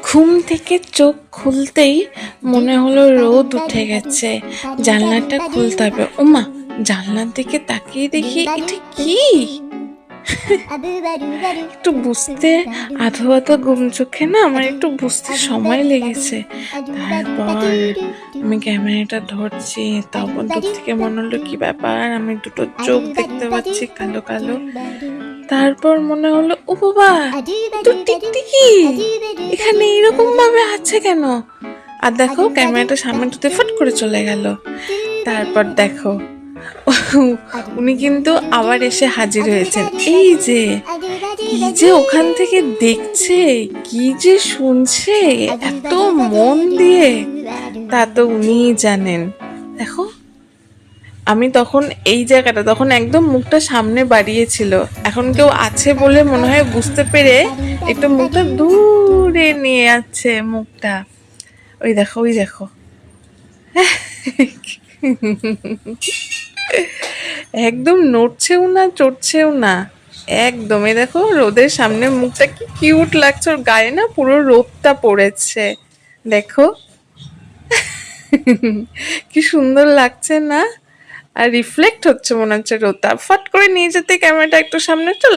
ঘুম থেকে চোখ খুলতেই মনে হলো রোদ উঠে গেছে, জানলাটা খুলতে হবে। ওমা, জানলার দিকে তাকিয়ে দেখি এটা কি। একটু বুঝতে আধো আধো ঘুম চোখে না আমার একটু বুঝতে সময় লেগেছে। তারপর আমি ক্যামেরাটা ধরছি, তারপর দূর থেকে মনে হলো কি ব্যাপার, আমি দুটো চোখ দেখতে পাচ্ছি কালো কালো। তারপর মনে হলো ও বাবা, তো টিকটিকি এখানে এরকম ভাবে আছে কেন। আর দেখো ক্যামেরাটা সামনে তুলে ফট করে চলে গেল। তারপর দেখো উনি কিন্তু আবার এসে হাজির হয়েছেন। এই যে কি যে ওখান থেকে দেখছে, কি যে শুনছে এত মন দিয়ে, তা তো উনিই জানেন। দেখো আমি তখন এই জায়গাটা তখন একদম মুখটা সামনে বাড়িয়েছিল, এখন কেউ আছে বলে মনে হয় বুঝতে পেরে একটু মুখটা দূরে নিয়ে যাচ্ছে মুখটা। ওই দেখো ওই দেখো একদম নড়ছেও না চড়ছেও না, একদম। এই দেখো রোদের সামনে মুখটা কি কিউট লাগছে, ওর গায়ে না পুরো রোদটা পড়েছে, দেখো কি সুন্দর লাগছে না। আর রিফ্লেক্ট হচ্ছে মনে হচ্ছে রোদটা, ফট করে নিয়ে যেতে ক্যামেরাটা একটু সামনে চল।